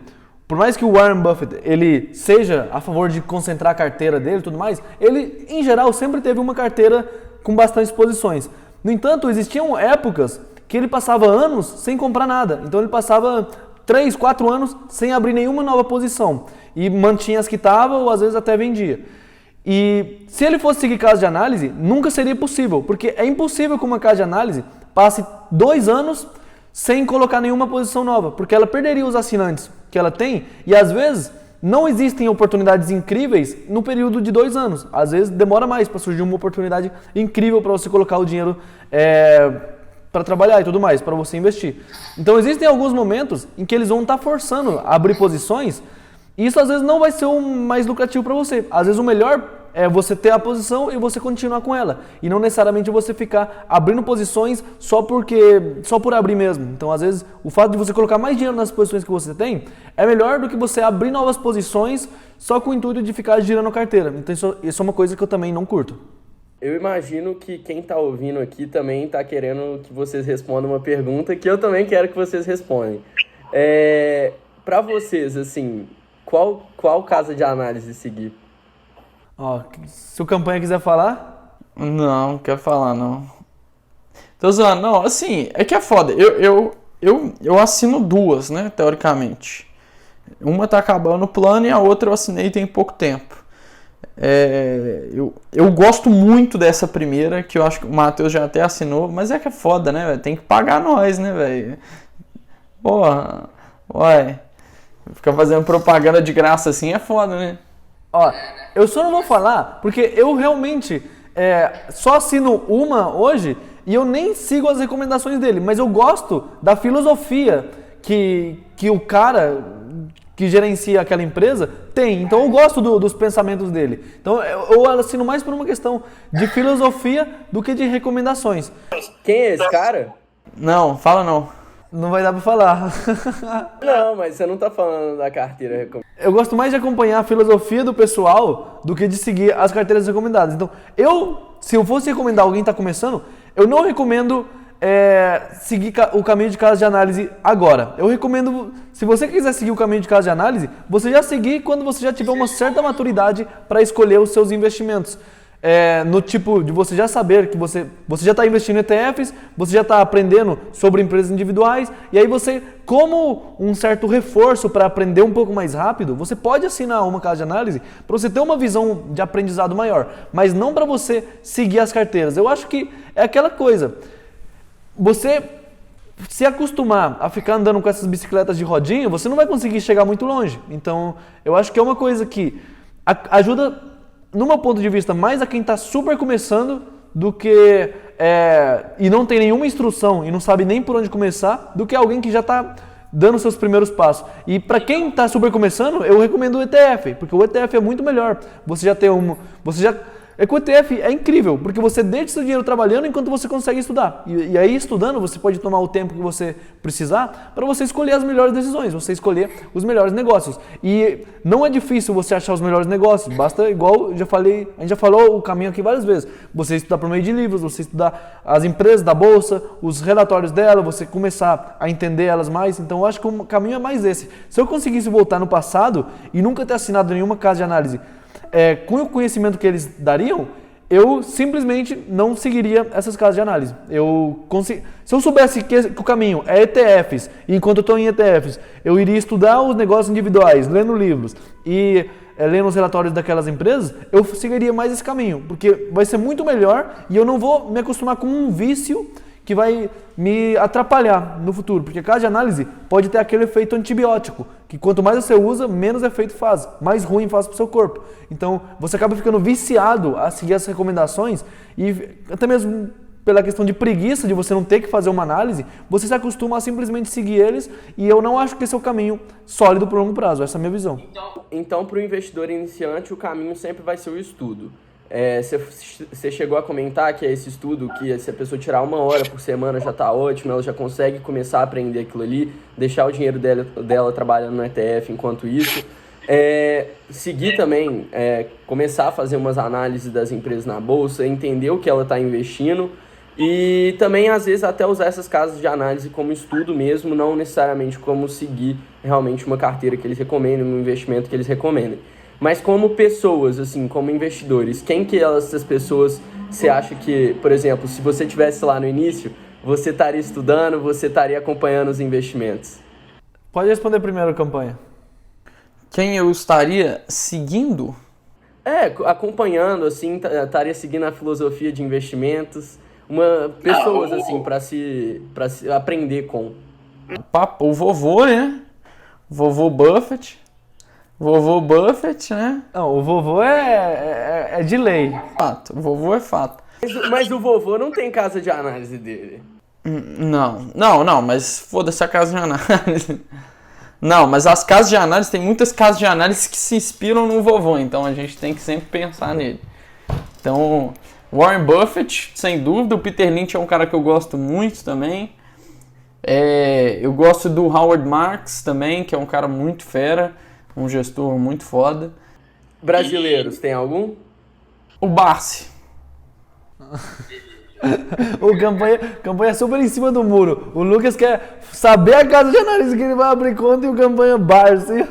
por mais que o Warren Buffett ele seja a favor de concentrar a carteira dele e tudo mais, ele, em geral, sempre teve uma carteira com bastantes posições. No entanto, existiam épocas que ele passava anos sem comprar nada. Então, ele passava 3, 4 anos sem abrir nenhuma nova posição. E mantinha as que estavam ou, às vezes, até vendia. E se ele fosse seguir casa de análise, nunca seria possível. Porque é impossível que uma casa de análise passe 2 anos sem colocar nenhuma posição nova, porque ela perderia os assinantes que ela tem e às vezes não existem oportunidades incríveis no período de 2 anos. Às vezes demora mais para surgir uma oportunidade incrível para você colocar o dinheiro para trabalhar e tudo mais, para você investir. Então existem alguns momentos em que eles vão estar forçando a abrir posições e isso às vezes não vai ser o mais lucrativo para você. Às vezes o melhor é você ter a posição e você continuar com ela. E não necessariamente você ficar abrindo posições só por abrir mesmo. Então, às vezes, o fato de você colocar mais dinheiro nas posições que você tem é melhor do que você abrir novas posições só com o intuito de ficar girando a carteira. Então, isso é uma coisa que eu também não curto. Eu imagino que quem está ouvindo aqui também está querendo que vocês respondam uma pergunta que eu também quero que vocês respondam. Para vocês, assim, qual casa de análise seguir? Ó, se o campanha quiser falar... Não quero falar, não. Tô zoando. Não, assim, é que é foda. Eu assino duas, né, teoricamente. Uma tá acabando o plano e a outra eu assinei tem pouco tempo. Eu gosto muito dessa primeira, que eu acho que o Matheus já até assinou, mas é que é foda, né, velho? Tem que pagar nós, né, velho? Porra, uai. Ficar fazendo propaganda de graça assim é foda, né? Ó, eu só não vou falar, porque eu realmente só assino uma hoje e eu nem sigo as recomendações dele, mas eu gosto da filosofia que o cara que gerencia aquela empresa tem. Então eu gosto dos pensamentos dele. Então eu assino mais por uma questão de filosofia do que de recomendações. Quem é esse cara? Não, fala não. Não vai dar pra falar. Não, mas você não tá falando da carteira recomendada. Eu gosto mais de acompanhar a filosofia do pessoal do que de seguir as carteiras recomendadas. Então, se eu fosse recomendar alguém que está começando, eu não recomendo seguir o caminho de casa de análise agora. Eu recomendo, se você quiser seguir o caminho de casa de análise, você já seguir quando você já tiver uma certa maturidade para escolher os seus investimentos. No tipo de você já saber que você já está investindo em ETFs, você já está aprendendo sobre empresas individuais, e aí você, como um certo reforço para aprender um pouco mais rápido, você pode assinar uma casa de análise para você ter uma visão de aprendizado maior, mas não para você seguir as carteiras. Eu acho que é aquela coisa, você se acostumar a ficar andando com essas bicicletas de rodinha, você não vai conseguir chegar muito longe. Então, eu acho que é uma coisa que ajuda, no meu ponto de vista, mais a quem está super começando do que e não tem nenhuma instrução e não sabe nem por onde começar, do que alguém que já está dando seus primeiros passos. E para quem está super começando, eu recomendo o ETF, porque o ETF é muito melhor. Você já tem que o ETF é incrível, porque você deixa seu dinheiro trabalhando enquanto você consegue estudar. E aí, estudando, você pode tomar o tempo que você precisar para você escolher as melhores decisões, você escolher os melhores negócios. E não é difícil você achar os melhores negócios, basta, igual a gente já falou o caminho aqui várias vezes, você estudar por meio de livros, você estudar as empresas da bolsa, os relatórios dela, você começar a entender elas mais. Então, eu acho que o caminho é mais esse. Se eu conseguisse voltar no passado e nunca ter assinado nenhuma casa de análise com o conhecimento que eles dariam, eu simplesmente não seguiria essas casas de análise. Se eu soubesse que o caminho é ETFs, e enquanto eu estou em ETFs, eu iria estudar os negócios individuais, lendo livros e lendo os relatórios daquelas empresas, eu seguiria mais esse caminho, porque vai ser muito melhor e eu não vou me acostumar com um vício que vai me atrapalhar no futuro, porque a casa de análise pode ter aquele efeito antibiótico, que quanto mais você usa, menos efeito faz, mais ruim faz para o seu corpo. Então, você acaba ficando viciado a seguir as recomendações e até mesmo pela questão de preguiça, de você não ter que fazer uma análise, você se acostuma a simplesmente seguir eles, e eu não acho que esse é o caminho sólido para o longo prazo, essa é a minha visão. Então, para o investidor iniciante, o caminho sempre vai ser o estudo. Você chegou a comentar que é esse estudo, que se a pessoa tirar 1 hora por semana já está ótimo, ela já consegue começar a aprender aquilo ali, deixar o dinheiro dela trabalhando no ETF enquanto isso. Seguir também, começar a fazer umas análises das empresas na bolsa, entender o que ela está investindo e também, às vezes, até usar essas casas de análise como estudo mesmo, não necessariamente como seguir realmente uma carteira que eles recomendem, um investimento que eles recomendem. Mas como pessoas, assim, como investidores, quem que essas pessoas você acha que, por exemplo, se você estivesse lá no início, você estaria estudando, você estaria acompanhando os investimentos? Pode responder primeiro, campanha. Quem eu estaria seguindo? Acompanhando, assim, estaria seguindo a filosofia de investimentos, pessoas, assim, para se aprender com. O vovô, né? Vovô Buffett. Vovô Buffett, né? Não, o vovô é de lei. Fato, o vovô é fato. Mas o vovô não tem casa de análise dele. Não, mas foda-se a casa de análise. Não, mas as casas de análise, tem muitas casas de análise que se inspiram no vovô, então a gente tem que sempre pensar nele. Então, Warren Buffett, sem dúvida, o Peter Lynch é um cara que eu gosto muito também. Eu gosto do Howard Marks também, que é um cara muito fera, um gestor muito foda. Brasileiros, tem algum? O Barsi. O campanha super em cima do muro. O Lucas quer saber a casa de análise que ele vai abrir conta e o campanha Barsi.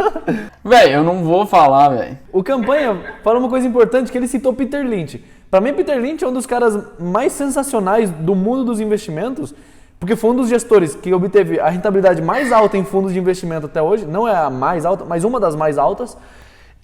Velho, eu não vou falar, velho. O campanha fala uma coisa importante, que ele citou Peter Lynch. Pra mim, Peter Lynch é um dos caras mais sensacionais do mundo dos investimentos, porque foi um dos gestores que obteve a rentabilidade mais alta em fundos de investimento até hoje. Não é a mais alta, mas uma das mais altas.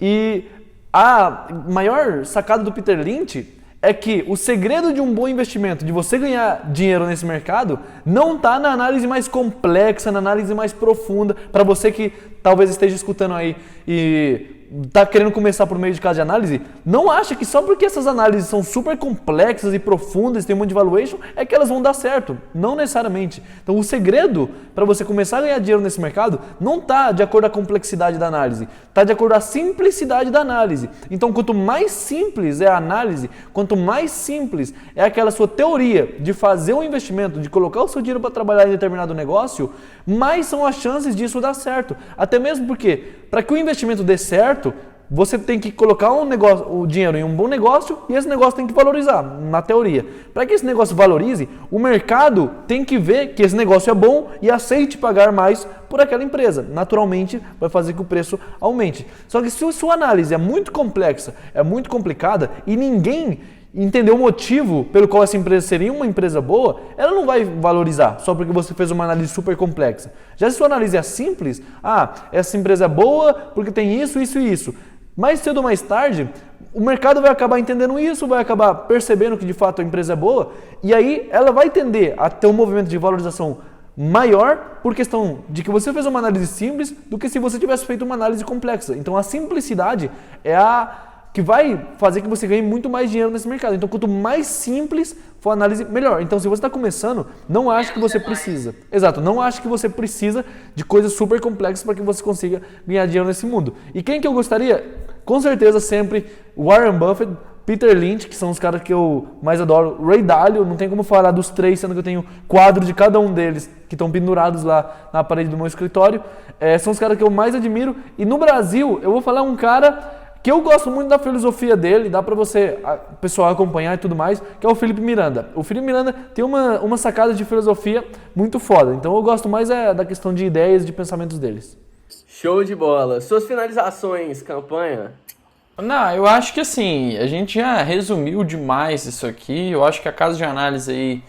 E a maior sacada do Peter Lynch é que o segredo de um bom investimento, de você ganhar dinheiro nesse mercado, não está na análise mais complexa, na análise mais profunda. Para você que talvez esteja escutando aí e está querendo começar por meio de casa de análise, não acha que só porque essas análises são super complexas e profundas, tem um monte de valuation, é que elas vão dar certo. Não necessariamente. Então o segredo para você começar a ganhar dinheiro nesse mercado não está de acordo com a complexidade da análise, está de acordo com a simplicidade da análise. Então quanto mais simples é a análise, quanto mais simples é aquela sua teoria de fazer um investimento, de colocar o seu dinheiro para trabalhar em determinado negócio, mais são as chances disso dar certo. Até mesmo porque, para que o investimento dê certo, você tem que colocar o dinheiro em um bom negócio e esse negócio tem que valorizar, na teoria. Para que esse negócio valorize, o mercado tem que ver que esse negócio é bom e aceite pagar mais por aquela empresa. Naturalmente, vai fazer que o preço aumente. Só que se a sua análise é muito complexa, é muito complicada e ninguém entender o motivo pelo qual essa empresa seria uma empresa boa, ela não vai valorizar só porque você fez uma análise super complexa. Já se sua análise é simples, essa empresa é boa porque tem isso, isso e isso. Mais cedo ou mais tarde, o mercado vai acabar entendendo isso, vai acabar percebendo que de fato a empresa é boa, e aí ela vai tender a ter um movimento de valorização maior por questão de que você fez uma análise simples do que se você tivesse feito uma análise complexa. Então a simplicidade é a que vai fazer que você ganhe muito mais dinheiro nesse mercado. Então, quanto mais simples for a análise, melhor. Então, se você está começando, não ache que você precisa. Exato, não ache que você precisa de coisas super complexas para que você consiga ganhar dinheiro nesse mundo. E quem que eu gostaria? Com certeza, sempre Warren Buffett, Peter Lynch, que são os caras que eu mais adoro, Ray Dalio, não tem como falar dos três, sendo que eu tenho quadro de cada um deles que estão pendurados lá na parede do meu escritório. São os caras que eu mais admiro. E no Brasil, eu vou falar um cara que eu gosto muito da filosofia dele, dá pra você, pessoal, acompanhar e tudo mais, que é o Felipe Miranda. O Felipe Miranda tem uma sacada de filosofia muito foda, então eu gosto mais da questão de ideias e de pensamentos deles. Show de bola. Suas finalizações, campanha? Não, eu acho que assim, a gente já resumiu demais isso aqui. Eu acho que a casa de análise aí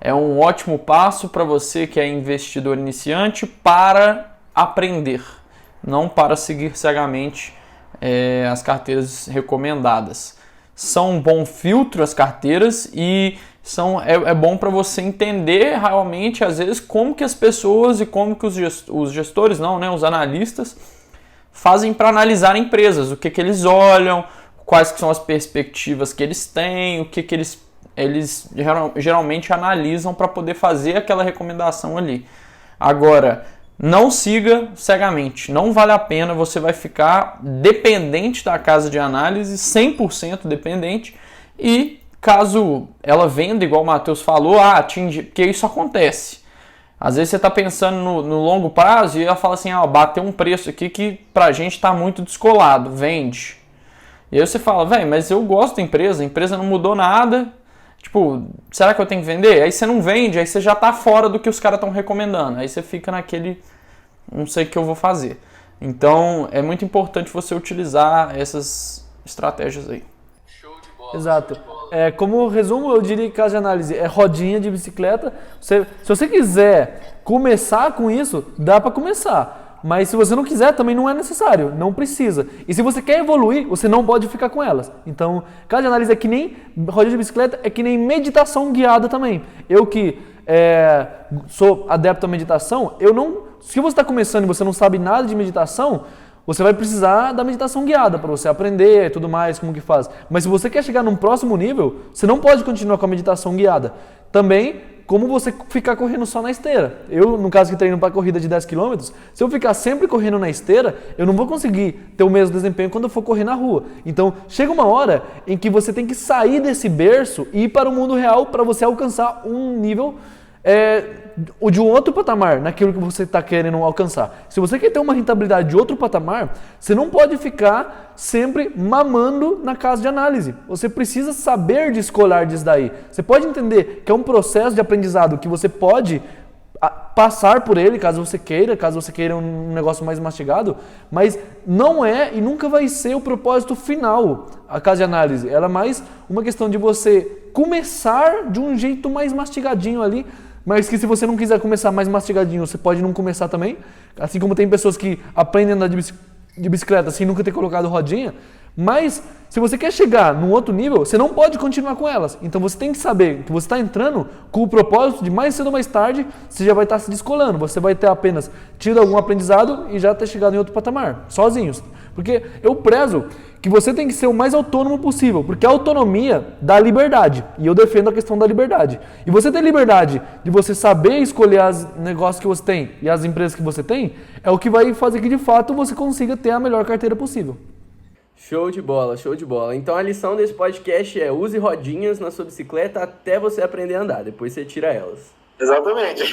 é um ótimo passo para você que é investidor iniciante para aprender, não para seguir cegamente as carteiras recomendadas. São um bom filtro as carteiras e é bom para você entender realmente, às vezes, como que as pessoas e como que os gestores, os analistas, fazem para analisar empresas, o que eles olham, quais que são as perspectivas que eles têm, o que eles geralmente analisam para poder fazer aquela recomendação ali. Agora, não siga cegamente, não vale a pena, você vai ficar dependente da casa de análise, 100% dependente, e caso ela venda, igual o Matheus falou, atinge, porque isso acontece. Às vezes você está pensando no longo prazo e ela fala assim, bateu um preço aqui que pra gente está muito descolado, vende. E aí você fala, mas eu gosto da empresa, a empresa não mudou nada, será que eu tenho que vender? Aí você não vende, aí você já está fora do que os caras estão recomendando, aí você fica naquele, não sei o que eu vou fazer. Então é muito importante você utilizar essas estratégias aí. Exato. Como resumo, eu diria que casa de análise é rodinha de bicicleta. Se você quiser começar com isso, dá para começar. Mas se você não quiser, também não é necessário, não precisa. E se você quer evoluir, você não pode ficar com elas. Então, casa de análise é que nem rodinha de bicicleta, é que nem meditação guiada também. Eu que sou adepto à meditação, se você está começando e você não sabe nada de meditação, você vai precisar da meditação guiada para você aprender e tudo mais, como que faz. Mas se você quer chegar num próximo nível, você não pode continuar com a meditação guiada. Também, como você ficar correndo só na esteira. Eu, no caso que treino para corrida de 10 km, se eu ficar sempre correndo na esteira, eu não vou conseguir ter o mesmo desempenho quando eu for correr na rua. Então, chega uma hora em que você tem que sair desse berço e ir para o mundo real para você alcançar um nível de um outro patamar, naquilo que você está querendo alcançar. Se você quer ter uma rentabilidade de outro patamar, você não pode ficar sempre mamando na casa de análise. Você precisa saber descolar disso daí. Você pode entender que é um processo de aprendizado que você pode passar por ele, caso você queira um negócio mais mastigado, mas não é e nunca vai ser o propósito final, a casa de análise. Ela é mais uma questão de você começar de um jeito mais mastigadinho ali, mas que se você não quiser começar mais mastigadinho, você pode não começar também. Assim como tem pessoas que aprendem a andar de bicicleta sem nunca ter colocado rodinha. Mas se você quer chegar num outro nível, você não pode continuar com elas. Então você tem que saber que você está entrando com o propósito de mais cedo ou mais tarde, você já vai estar se descolando. Você vai ter apenas tido algum aprendizado e já ter chegado em outro patamar, sozinhos. Porque eu prezo que você tem que ser o mais autônomo possível, porque a autonomia dá liberdade, e eu defendo a questão da liberdade. E você ter liberdade de você saber escolher os negócios que você tem e as empresas que você tem, é o que vai fazer que de fato você consiga ter a melhor carteira possível. Show de bola, show de bola. Então a lição desse podcast é: use rodinhas na sua bicicleta até você aprender a andar, depois você tira elas. Exatamente.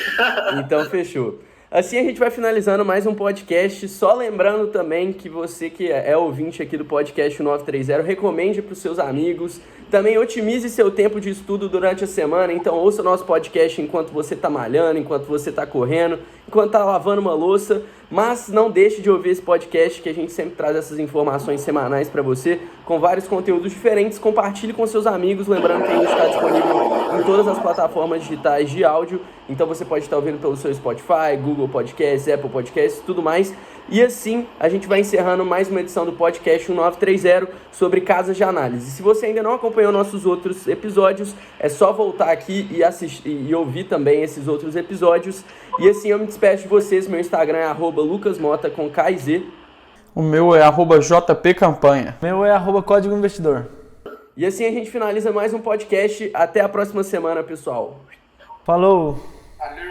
Então fechou. Assim a gente vai finalizando mais um podcast, só lembrando também que você que é ouvinte aqui do podcast 930, recomende para os seus amigos, também otimize seu tempo de estudo durante a semana, então ouça o nosso podcast enquanto você está malhando, enquanto você está correndo, enquanto está lavando uma louça, mas não deixe de ouvir esse podcast que a gente sempre traz essas informações semanais para você, com vários conteúdos diferentes. Compartilhe com seus amigos, lembrando que a gente está disponível em todas as plataformas digitais de áudio, então você pode estar ouvindo pelo seu Spotify, Google Podcasts, Apple Podcasts, tudo mais. E assim a gente vai encerrando mais uma edição do podcast 1930 sobre casas de análise. Se você ainda não acompanhou nossos outros episódios, é só voltar aqui e assistir e ouvir também esses outros episódios. E assim eu me despeço de vocês. Meu Instagram é @lucasmota com KZ. O meu é @jpcampanha. O meu é @código investidor. E assim a gente finaliza mais um podcast. Até a próxima semana, pessoal. Falou! Valeu!